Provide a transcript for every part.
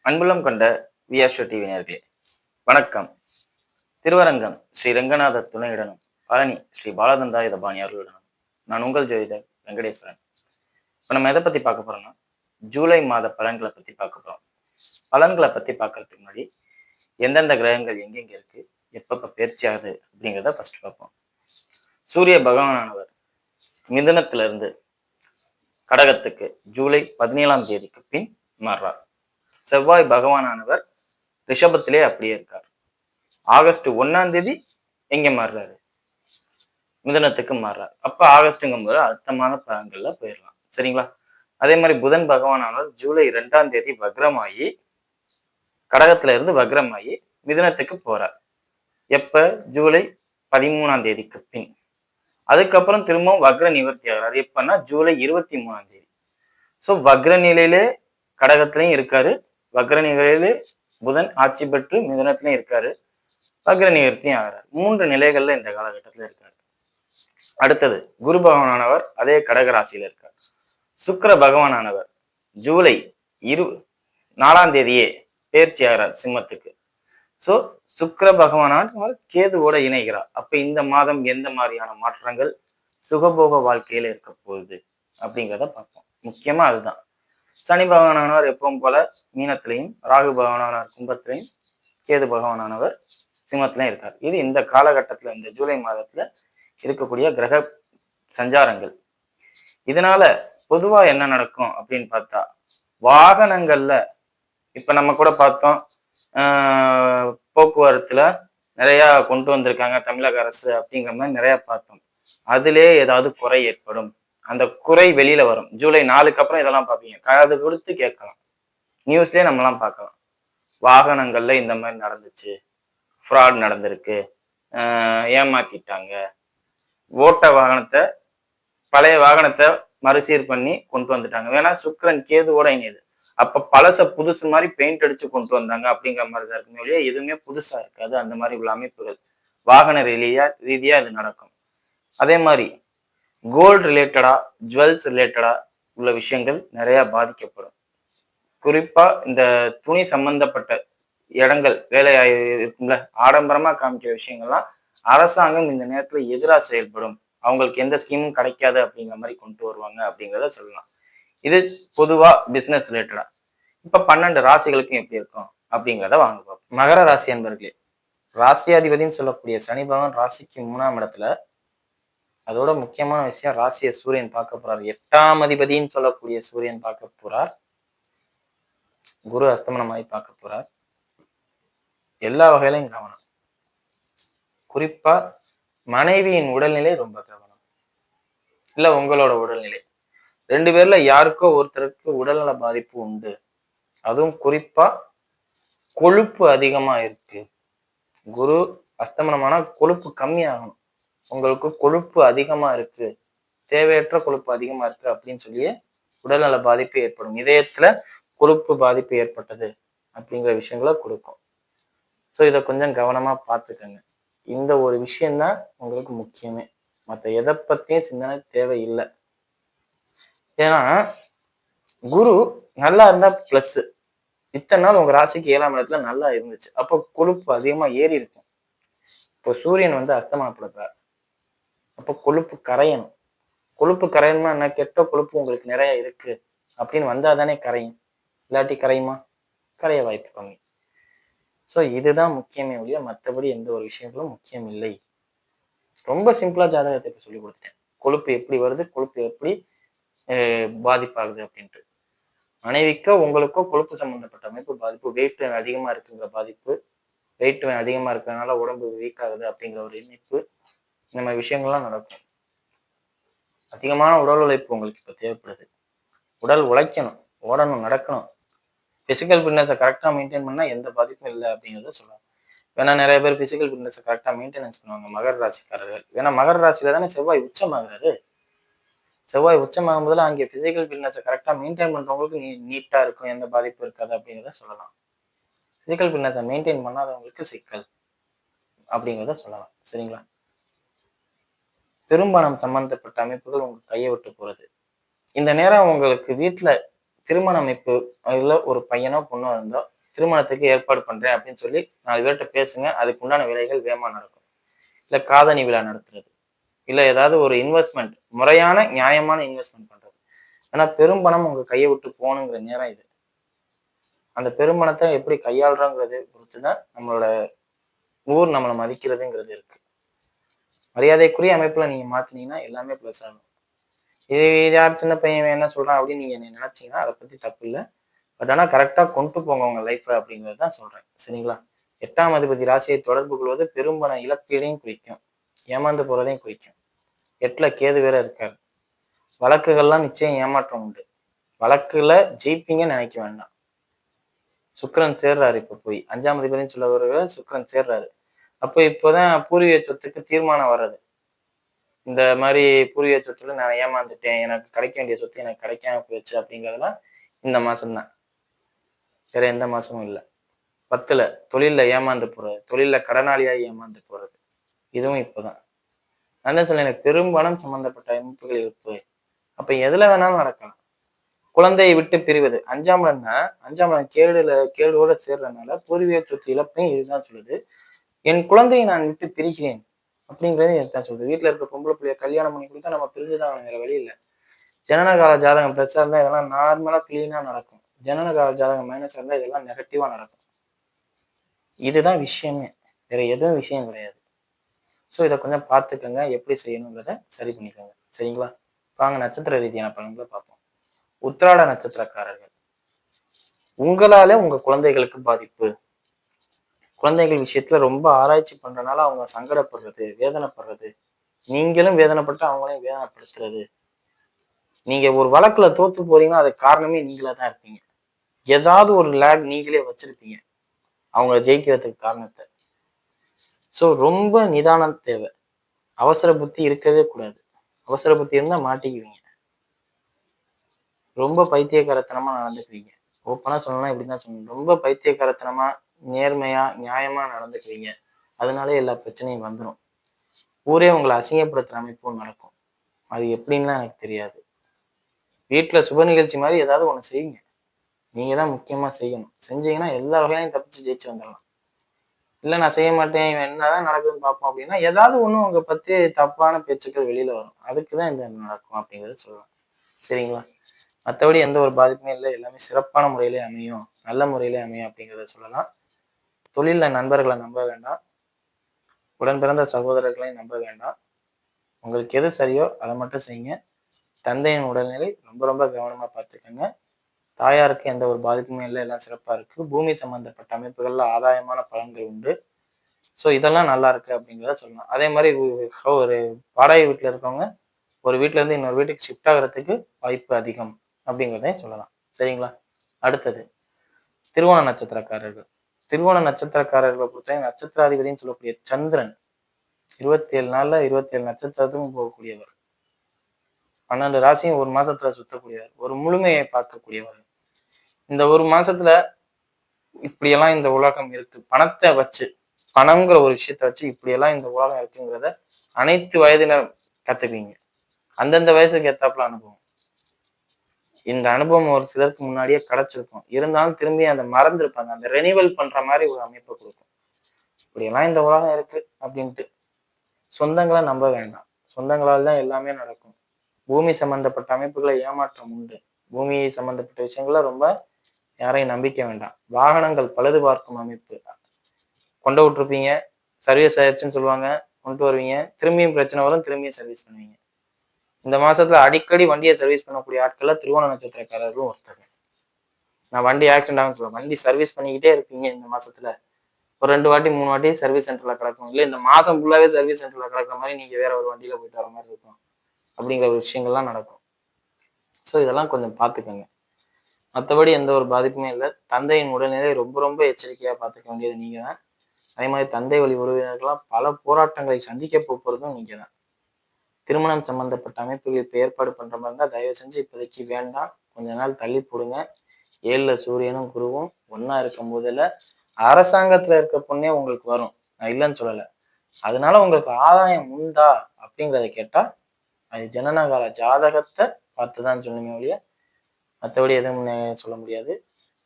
அன்புள்ளம் கொண்ட விஆஸ்டோ டிவி நேயர்களே வணக்கம். திருவரங்கம் ஸ்ரீ ரங்கநாத துணையுடனும் பழனி ஸ்ரீ பாலதந்தாயுதபாணி அவர்களுடனும் நான் உங்கள் ஜோதிடர் வெங்கடேஸ்வரன். இப்போ நம்ம எதை பத்தி பார்க்க போறோம்னா ஜூலை மாத பலன்களை பத்தி பார்க்க போறோம். பலன்களை பத்தி பார்க்கறதுக்கு முன்னாடி எந்தெந்த கிரகங்கள் எங்கெங்க இருக்கு, எப்பப்ப பயிற்சி ஆகுது அப்படிங்கிறத ஃபர்ஸ்ட் பார்ப்போம். சூரிய பகவானானவர் மிதுனத்திலிருந்து கடகத்துக்கு ஜூலை 17ஆம் தேதிக்கு பின் மாறுறார். செவ்வாய் பகவானானவர் ரிஷபத்திலே அப்படியே இருக்கார். ஆகஸ்ட் 1ஆம் தேதி எங்க மாறுறாரு, மிதனத்துக்கு மாறுறாரு. அப்ப ஆகஸ்ட்ங்கும் போது அர்த்தமான பலன்கள்ல போயிடலாம். சரிங்களா? அதே மாதிரி புதன் பகவானானவர் ஜூலை 2ஆம் தேதி வக்ரமாயி கடகத்துல இருந்து வக்ரமாயி மிதனத்துக்கு போறார். எப்ப? ஜூலை 13ஆம் தேதிக்கு பின். அதுக்கப்புறம் திரும்பவும் வக்ர நிவர்த்தி ஆகிறார். எப்பன்னா ஜூலை 23ஆம் தேதி. சோ வக்ர நிலையிலே கடகத்திலையும் இருக்காரு, வக்ர நிலையிலே புதன் ஆட்சி பெற்று மிதனத்திலையும் இருக்காரு, வக்ர நிவர்த்தியும் ஆகிறார். 3 நிலைகள்ல இந்த காலகட்டத்துல இருக்காரு. அடுத்தது குரு பகவானானவர் அதே கடக ராசியில இருக்கார். சுக்கிர பகவானானவர் ஜூலை 4ஆம் தேதியே பயிற்சி ஆகிறார் சிம்மத்துக்கு. சோ சுக்கிர பகவானானவர் கேதுவோட இணைகிறார். அப்ப இந்த மாதம் எந்த மாதிரியான மாற்றங்கள் சுகபோக வாழ்க்கையில இருக்க போகுது அப்படிங்கிறத பார்ப்போம். முக்கியமா அதுதான். சனி பகவானானவர் எப்பவும் போல மீனத்திலையும், ராகு பகவானானவர் கும்பத்திலையும், கேது பகவானானவர் சிம்மத்திலையும் இருக்கார். இது இந்த காலகட்டத்துல இந்த ஜூலை மாதத்துல இருக்கக்கூடிய கிரக சஞ்சாரங்கள். இதனால பொதுவா என்ன நடக்கும் அப்படின்னு பார்த்தா, வாகனங்கள்ல இப்ப நம்ம கூட பார்த்தோம், போக்குவரத்துல நிறைய கொண்டு வந்திருக்காங்க தமிழக அரசு அப்படிங்கிற மாதிரி நிறைய பார்த்தோம். அதிலே ஏதாவது குறை ஏற்படும். அந்த குறை வெளியில வரும். ஜூலை 4க்கு அப்புறம் இதெல்லாம் பார்ப்பீங்க. காது கொடுத்து கேட்கலாம். நியூஸ்லயே நம்மலாம் பார்க்கலாம். வாகனங்கள்ல இந்த மாதிரி நடந்துச்சு, ஃப்ராட் நடந்திருக்கு, ஏமாத்திட்டாங்க, ஓட்ட வாகனத்தை பழைய வாகனத்தை மறுசீர் பண்ணி கொண்டு வந்துட்டாங்க. வேணா சுக்கிரன் கேதுவோட இணையுது. அப்ப பழச புதுசு மாதிரி பெயிண்ட் அடிச்சு கொண்டு வந்தாங்க அப்படிங்கிற மாதிரி தான் இருக்குமே ஒழிய எதுவுமே புதுசா இருக்காது. அந்த மாதிரி உள்ள அமைப்புகள் வாகன ரீதியா இது நடக்கும். அதே மாதிரி கோல்டு ரிலேட்டடா, ஜுவல்ஸ் ரிலேட்டடா உள்ள விஷயங்கள் நிறைய பாதிக்கப்படும். குறிப்பா இந்த துணி சம்பந்தப்பட்ட இடங்கள் வேலையாய் இருக்கும்ல, ஆடம்பரமா காமிக்கிற விஷயங்கள்லாம் அரசாங்கம் இந்த நேரத்துல எதிராக செயல்படும். அவங்களுக்கு எந்த ஸ்கீமும் கிடைக்காது அப்படிங்கிற மாதிரி கொண்டு வருவாங்க அப்படிங்கிறத சொல்லலாம். இது பொதுவா பிசினஸ் ரிலேட்டடா. இப்ப 12 ராசிகளுக்கும் எப்படி இருக்கும் அப்படிங்கிறத வாங்க பார்ப்போம். மகர ராசி என்பர்களே, ராசியாதிபதினு சொல்லக்கூடிய சனி பகவான் ராசிக்கு 3ஆம் இடத்துல. அதோட முக்கியமான விஷயம், ராசியை சூரியன் பார்க்க போறார். 8ஆம் அதிபதினு சொல்லக்கூடிய சூரியன் பார்க்க போறார். குரு அஸ்தமனமாய் பார்க்க போறார். எல்லா வகையிலையும் கவனம். குறிப்பா மனைவியின் உடல்நிலை ரொம்ப கவனம். இல்ல உங்களோட உடல்நிலை, 2 பேர்ல யாருக்கோ ஒருத்தருக்கு உடல்நல பாதிப்பு உண்டு. அதுவும் குறிப்பா கொழுப்பு அதிகமா இருக்கு. குரு அஸ்தமனமானா கொழுப்பு கம்மியாகணும். உங்களுக்கு கொழுப்பு அதிகமா இருக்கு, தேவையற்ற கொழுப்பு அதிகமா இருக்கு அப்படின்னு சொல்லி உடல்நல பாதிப்பு ஏற்படும். இதயத்துல கொழுப்பு பாதிப்பு ஏற்பட்டது அப்படிங்கிற விஷயங்களை கொடுக்கும். ஸோ இதை கொஞ்சம் கவனமா பார்த்துக்கங்க. இந்த ஒரு விஷயம்தான் உங்களுக்கு முக்கியமே. மற்ற எதை பத்தியும் சிந்தனை தேவையில்லை. ஏன்னா குரு நல்லா இருந்தா பிளஸ். இத்தனை நாள் உங்க ராசிக்கு 7ஆம் இடத்துல நல்லா இருந்துச்சு. அப்போ கொழுப்பு அதிகமா ஏறி இருக்கும். இப்போ சூரியன் அஸ்தமனப்படுறார். அப்போ கொழுப்பு கரையணும். கொழுப்பு கரையணும்னா என்ன? கெட்ட கொழுப்பு உங்களுக்கு நிறைய இருக்கு அப்படின்னு வந்தாதானே கரையும். இல்லாட்டி கரையுமா? கரைய வாய்ப்பு கம்மி. ஸோ இதுதான் முக்கியமே ஒழிய மற்றபடி எந்த ஒரு விஷயங்களும் முக்கியம் இல்லை. ரொம்ப சிம்பிளா ஜாதகத்தை இப்ப சொல்லி கொடுத்துட்டேன். கொழுப்பு எப்படி வருது, கொழுப்பு எப்படி பாதிப்பாகுது அப்படின்ட்டு. மனைவிக்கோ உங்களுக்கோ கொழுப்பு சம்பந்தப்பட்ட அமைப்பு பாதிப்பு, வெயிட் அதிகமா இருக்குங்கிற பாதிப்பு, வெயிட் அதிகமா இருக்கிறதுனால உடம்பு வீக் ஆகுது அப்படிங்கிற ஒரு இணைப்பு, இந்த மாதிரி விஷயங்கள்லாம் நடக்கும். அதிகமான உடல் உழைப்பு உங்களுக்கு இப்ப தேவைப்படுது. உடல் உழைக்கணும், ஓடணும், நடக்கணும். பிசிக்கல் ஃபிட்னஸை கரெக்டாக மெயின்டைன் பண்ணா எந்த பாதிப்பும் இல்லை அப்படிங்கிறத சொல்லலாம். ஏன்னா நிறைய பேர் பிசிக்கல் ஃபிட்னஸை கரெக்டாக மெயின்டெனன்ஸ் பண்ணுவாங்க மகர ராசிக்காரர்கள். ஏன்னா மகர ராசியில தானே செவ்வாய் உச்சமாகிறாரு. செவ்வாய் உச்சமாகும் போதுல அங்கே பிசிக்கல் ஃபிட்னஸை கரெக்டாக மெயின்டைன் பண்றவங்களுக்கு நீட்டா இருக்கும், எந்த பாதிப்பும் இருக்காது அப்படிங்கிறத சொல்லலாம். பிசிக்கல் ஃபிட்னஸை மெயின்டைன் பண்ணாதவங்களுக்கு சிக்கல் அப்படிங்கிறத சொல்லலாம். சரிங்களா? பெரும்பணம் சம்பந்தப்பட்ட அமைப்புகள் உங்க கையை விட்டு போறது. இந்த நேரம் உங்களுக்கு வீட்டுல திருமண அமைப்பு அதுல ஒரு பையனோ பொண்ணோ இருந்தா திருமணத்துக்கு ஏற்பாடு பண்றேன் அப்படின்னு சொல்லி 4 பேர்கிட்ட பேசுங்க. அதுக்கு உண்டான வேலைகள் வேகமா நடக்கும். இல்ல காதணி விழா நடத்துறது. இல்ல ஏதாவது ஒரு இன்வெஸ்ட்மெண்ட் முறையான நியாயமான இன்வெஸ்ட்மெண்ட் பண்றது. ஆனா பெரும்பணம் உங்க கையை விட்டு போகணுங்கிற நேரம் இது. அந்த பெரும்பணத்தை எப்படி கையாளுறோங்கிறது பொறுத்துதான் நம்மளோட ஊர் நம்மளை மதிக்கிறதுங்கிறது இருக்கு. மரியாதைக்குரிய அமைப்புல நீங்க மாத்தினீங்கன்னா எல்லாமே பிளஸ் ஆகும். இது யார் சின்ன பையன் என்ன சொல்றான் அப்படின்னு நீங்க நினைச்சீங்கன்னா அதை பத்தி தப்பு இல்லை. பட் ஆனா கரெக்டா கொண்டு போங்க உங்க லைஃப்ல அப்படிங்கிறது தான் சொல்றேன். சரிங்களா? 8ஆம் அதிபதி ராசியை தொடர்பு கொள்வது பெரும்பண இழப்பீடையும் குறிக்கும். ஏமாந்து போறதையும் குறிக்கும். 8ல கேது வேற இருக்காரு. வழக்குகள்லாம் நிச்சயம் ஏமாற்றம் உண்டு. வழக்குல ஜெயிப்பீங்கன்னு நினைக்க வேண்டாம். சுக்கிரன் சேர்றாரு இப்ப போய் 5ஆம் அதிபதினு சொல்ல சுக்கிரன் சேர்றாரு. அப்போ இப்போதான் பூர்வீக சொத்துக்கு தீர்மானம் வர்றது. இந்த மாதிரி பூர்வீக சொத்துல நான் ஏமாந்துட்டேன், எனக்கு கிடைக்க வேண்டிய சொத்து எனக்கு கிடைக்காம போயிடுச்சு அப்படிங்கிறதுலாம் இந்த மாசம்தான். வேற எந்த மாசமும் இல்லை. 10ல தொழில்ல ஏமாந்து போறது, தொழில்ல கடனாளியாகி ஏமாந்து போறது, இதுவும் இப்பதான். நான் தான் சொன்னேன், எனக்கு பெரும்பணம் சம்பந்தப்பட்ட அமைப்புகள் இருக்கு. அப்ப எதுல வேணாலும் நடக்கலாம். குழந்தையை விட்டு பிரிவது 5ஆம் இடம் தான். 5ஆம் இடம் கேடுவோட சேர்றதுனால பூர்வீக சொத்து இழப்பையும் இதுதான் சொல்லுது. என் குழந்தையை நான் விட்டு பிரிக்கிறேன் அப்படிங்கிறது இதுதான் சொல்லுது. வீட்டுல இருக்க பொம்பளை பிள்ளைய கல்யாணம் பண்ணி கொடுத்தா நம்ம பிரிஞ்சுதான் வேற வழி இல்லை. ஜனனகால ஜாதகம் பிளஸ்ஸா இருந்தா இதெல்லாம் நார்மலா கிளீனா நடக்கும். ஜனனகால ஜாதகம் மைனஸா இருந்தா இதெல்லாம் நெகட்டிவா நடக்கும். இதுதான் விஷயமே. வேற எதுவும் விஷயம் கிடையாது. ஸோ இதை கொஞ்சம் பார்த்துக்கங்க, எப்படி செய்யணுங்கிறத சரி பண்ணிக்கோங்க. சரிங்களா? வாங்க நட்சத்திர ரீதியான பலன்களை பார்ப்போம். உத்திராட நட்சத்திரக்காரர்கள், உங்களால உங்க குழந்தைகளுக்கு பாதிப்பு. குழந்தைகள் விஷயத்துல ரொம்ப ஆராய்ச்சி பண்றதுனால அவங்க சங்கடப்படுறது, வேதனைப்படுறது, நீங்களும் வேதனைப்பட்டு அவங்களையும் வேதனைப்படுத்துறது. நீங்க ஒரு வழக்குல தோத்து போறீங்கன்னா அதுக்கு காரணமே நீங்களா தான் இருப்பீங்க. ஏதாவது ஒரு லேக் நீங்களே வச்சிருப்பீங்க அவங்க ஜெயிக்கிறதுக்கு காரணத்தை. ஸோ ரொம்ப நிதானம் தேவை. அவசர புத்தி இருக்கவே கூடாது. அவசர புத்தி இருந்தா மாட்டிக்குவீங்க. ரொம்ப பைத்தியக்காரத்தனமா நடந்துக்குவீங்க. ஓப்பனா சொல்லணும்னா இப்படிதான் சொல்லணும். ரொம்ப பைத்தியக்காரத்தனமா, நேர்மையா, நியாயமா நடந்துக்குவீங்க. அதனாலே எல்லா பிரச்சனையும் வந்துடும். ஊரே உங்களை அசிங்கப்படுத்துற அமைப்பும் நடக்கும். அது எப்படின்லாம் எனக்கு தெரியாது. வீட்டுல சுப நிகழ்ச்சி மாதிரி ஏதாவது ஒண்ணு செய்யுங்க. நீங்க தான் முக்கியமா செய்யணும். செஞ்சீங்கன்னா எல்லா வகையிலையும் தப்பிச்சு ஜெயிச்சு வந்துடலாம். இல்ல நான் செய்ய மாட்டேன், இவன் என்னதான் நடக்குதுன்னு பார்ப்போம் அப்படின்னா ஏதாவது ஒண்ணு உங்க பத்தி தப்பான பேச்சுக்கள் வெளியில வரும். அதுக்குதான் இந்த நடக்கும் அப்படிங்கறத சொல்லலாம். சரிங்களா? மற்றபடி எந்த ஒரு பாதிப்புமே இல்லை. எல்லாமே சிறப்பான முறையிலே அமையும், நல்ல முறையிலே அமையும் அப்படிங்கிறத சொல்லலாம். தொழில்ல நண்பர்களை நம்ப வேண்டாம். உடன் பிறந்த சகோதரர்களையும் நம்ப வேண்டாம். உங்களுக்கு எது சரியோ அதை மட்டும் செய்யுங்க. தந்தையின் உடல்நிலை ரொம்ப ரொம்ப கவனமா பார்த்துக்கோங்க. தாயாருக்கு எந்த ஒரு பாதிப்புமே இல்லை, எல்லாம் சிறப்பா இருக்கு. பூமி சம்பந்தப்பட்ட அமைப்புகள்ல ஆதாயமான பலன்கள் உண்டு. ஸோ இதெல்லாம் நல்லா இருக்கு அப்படிங்கிறத சொல்லலாம். அதே மாதிரி ஒரு வாடகை வீட்டுல இருக்கவங்க ஒரு வீட்டுல இருந்து இன்னொரு வீட்டுக்கு ஷிஃப்ட் ஆகிறதுக்கு வாய்ப்பு அதிகம் அப்படிங்கிறதையும் சொல்லலாம். சரிங்களா? அடுத்தது திருவோண நட்சத்திரக்காரர்கள். திருவோண நட்சத்திரக்காரர்களை பொறுத்தவரை நட்சத்திராதிபதினு சொல்லக்கூடிய சந்திரன் 27 நாள்ல 27 நட்சத்திரத்துக்கும் போகக்கூடியவர். 12 ராசியும் ஒரு மாசத்துல சுத்தக்கூடியவர். ஒரு முழுமையை பார்க்கக்கூடியவர். இந்த ஒரு மாசத்துல இப்படியெல்லாம் இந்த உலகம் இருக்கு. பணத்தை வச்சு, பணம்ங்கிற ஒரு விஷயத்த வச்சு இப்படியெல்லாம் இந்த உலகம் இருக்குங்கிறத அனைத்து வயதினரும் கத்துக்குவீங்க. அந்தந்த வயசுக்கு ஏத்தாப்புல அனுபவம். இந்த அனுபவம் ஒரு சிலருக்கு முன்னாடியே கிடைச்சிருக்கும். இருந்தாலும் திரும்பி அந்த மறந்துருப்பாங்க. அந்த ரெனிவல் பண்ற மாதிரி ஒரு அமைப்பை கொடுக்கும். இப்படியெல்லாம் இந்த உலகம் இருக்கு அப்படின்ட்டு சொந்தங்களை நம்ப வேண்டாம். சொந்தங்களால் தான் எல்லாமே நடக்கும். பூமி சம்பந்தப்பட்ட அமைப்புகளை ஏமாற்றம் உண்டு. பூமி சம்பந்தப்பட்ட விஷயங்கள ரொம்ப யாரையும் நம்பிக்க வேண்டாம். வாகனங்கள் பழுது பார்க்கும் அமைப்பு. கொண்டு விட்டுருப்பீங்க, சர்வீஸ் ஆயிடுச்சுன்னு சொல்லுவாங்க, கொண்டு வருவீங்க, திரும்பியும் பிரச்சனை வரும், திரும்பியும் சர்வீஸ் பண்ணுவீங்க. இந்த மாசத்துல அடிக்கடி வண்டியை சர்வீஸ் பண்ணக்கூடிய ஆட்கள்ல திருவோண நட்சத்திரக்காரர்களும் ஒருத்தர். நான் வண்டி ஆக்சிடென்ட் ஆகும் சொல்லுவேன். வண்டி சர்வீஸ் பண்ணிக்கிட்டே இருப்பீங்க இந்த மாசத்துல. ஒரு 2 வாட்டி 3 வாட்டி சர்வீஸ் சென்டர்ல கிடக்கும். இல்லை இந்த மாசம் ஃபுல்லாவே சர்வீஸ் சென்டர்ல கிடக்குற மாதிரி நீங்க வேற ஒரு வண்டியில போயிட்டு வர மாதிரி இருக்கும் அப்படிங்கிற ஒரு விஷயங்கள்லாம் நடக்கும். ஸோ இதெல்லாம் கொஞ்சம் பார்த்துக்கோங்க. மற்றபடி எந்த ஒரு பாதிப்புமே இல்லை. தந்தையின் உடல்நிலை ரொம்ப ரொம்ப எச்சரிக்கையா பார்த்துக்க வேண்டியது நீங்க தான். அதே மாதிரி தந்தை வழி உறவினர்களாம் பல போராட்டங்களை சந்திக்க போறதும் நீங்க தான். திருமணம் சம்பந்தப்பட்ட அமைப்புகள் இப்ப ஏற்பாடு பண்ற மாதிரி இருந்தா தயவு செஞ்சு இப்போதைக்கு வேண்டாம். கொஞ்ச நாள் தள்ளி போடுங்க. 7ல சூரியனும் குருவும் ஒன்னா இருக்கும் போதுல அரசாங்கத்துல இருக்க பொண்ணே உங்களுக்கு வரும். நான் இல்லைன்னு சொல்லல. அதனால உங்களுக்கு ஆதாயம் உண்டா அப்படிங்கிறத கேட்டா அது ஜனனகால ஜாதகத்தை பார்த்துதான் சொல்லுங்க ஒழிய மற்றபடி எதுவும் சொல்ல முடியாது.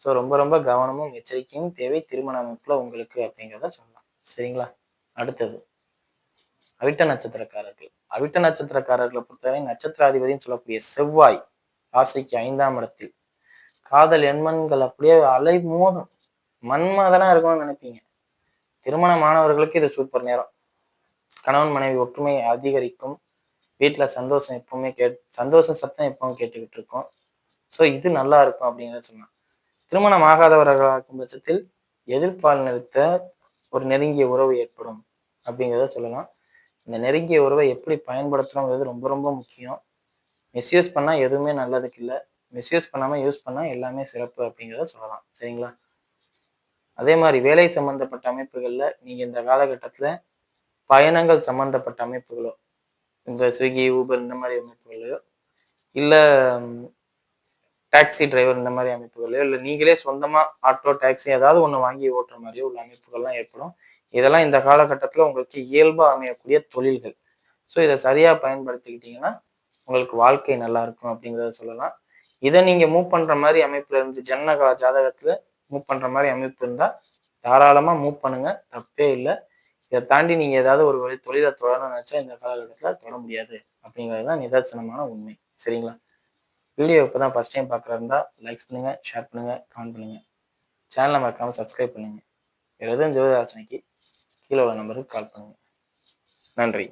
ஸோ ரொம்ப ரொம்ப கவனமும் எச்சரிக்கையும் தேவை திருமண அமைப்புல உங்களுக்கு அப்படிங்கிறத சொல்லலாம். சரிங்களா? அடுத்தது அவிட்ட நட்சத்திரக்காரர்கள். அவிட்ட நட்சத்திரக்காரர்களை பொறுத்தவரை நட்சத்திராதிபதினு சொல்லக்கூடிய செவ்வாய் ராசிக்கு 5ஆம் இடத்தில். காதல் எண்மண்கள் அப்படியே அலை மோதும். மன்மதனா இருக்கும்னு நினைப்பீங்க. திருமணமானவர்களுக்கு இது சூப்பர் நேரம். கணவன் மனைவி ஒற்றுமை அதிகரிக்கும். வீட்டுல சந்தோஷம் எப்பவுமே சந்தோஷ சத்தம் எப்பவும் கேட்டுக்கிட்டு இருக்கும். ஸோ இது நல்லா இருக்கும் அப்படிங்கிறத சொன்னான். திருமணம் ஆகாதவர்களாக இருக்கும் பட்சத்தில் எதிர்பாலினத்த ஒரு நெருங்கிய உறவு ஏற்படும் அப்படிங்கிறத சொல்லலாம். இந்த நெருங்கிய உறவை எப்படி பயன்படுத்துறோங்கிறது ரொம்ப ரொம்ப முக்கியம். மிஸ்யூஸ் பண்ணா எதுவுமே நல்லதுக்கு இல்லை. மிஸ்யூஸ் பண்ணாம யூஸ் பண்ணா எல்லாமே சிறப்பு அப்படிங்கிறத சொல்லலாம். சரிங்களா? அதே மாதிரி வேலை சம்பந்தப்பட்ட அமைப்புகள்ல நீங்க இந்த காலகட்டத்துல பயணங்கள் சம்பந்தப்பட்ட அமைப்புகளோ, இந்த ஸ்விக்கி, ஊபர் இந்த மாதிரி அமைப்புகளையோ, இல்ல டாக்ஸி டிரைவர் இந்த மாதிரி அமைப்புகளையோ, இல்ல நீங்களே சொந்தமா ஆட்டோ, டாக்ஸி ஏதாவது ஒண்ணு வாங்கி ஓட்டுற மாதிரியோ உள்ள அமைப்புகள்லாம் ஏற்படும். இதெல்லாம் இந்த காலகட்டத்துல உங்களுக்கு இயல்பா அமையக்கூடிய தொழில்கள். ஸோ இதை சரியா பயன்படுத்திக்கிட்டீங்கன்னா உங்களுக்கு வாழ்க்கை நல்லா இருக்கும் அப்படிங்கிறத சொல்லலாம். இதை நீங்க மூவ் பண்ற மாதிரி அமைப்புல இருந்து ஜனனகால ஜாதகத்துல மூவ் பண்ற மாதிரி அமைப்பு இருந்தா தாராளமா மூவ் பண்ணுங்க, தப்பே இல்லை. இதை தாண்டி நீங்க ஏதாவது ஒரு வழி தொழிலை தொடரணும்னு நினைச்சா இந்த காலகட்டத்துல தொட முடியாது அப்படிங்கிறது தான் நிதர்சனமான உண்மை. சரிங்களா? வீடியோ இப்பதான் ஃபர்ஸ்ட் டைம் பார்க்குறா இருந்தா லைக்ஸ் பண்ணுங்க, ஷேர் பண்ணுங்க, கமெண்ட் பண்ணுங்க. சேனலை மறக்காம சப்ஸ்கிரைப் பண்ணுங்க. வேற எதுவும் ஜோதிட ஆலோசனைக்கு கீழே உள்ள நம்பருக்கு கால் பண்ணுங்க. நன்றி.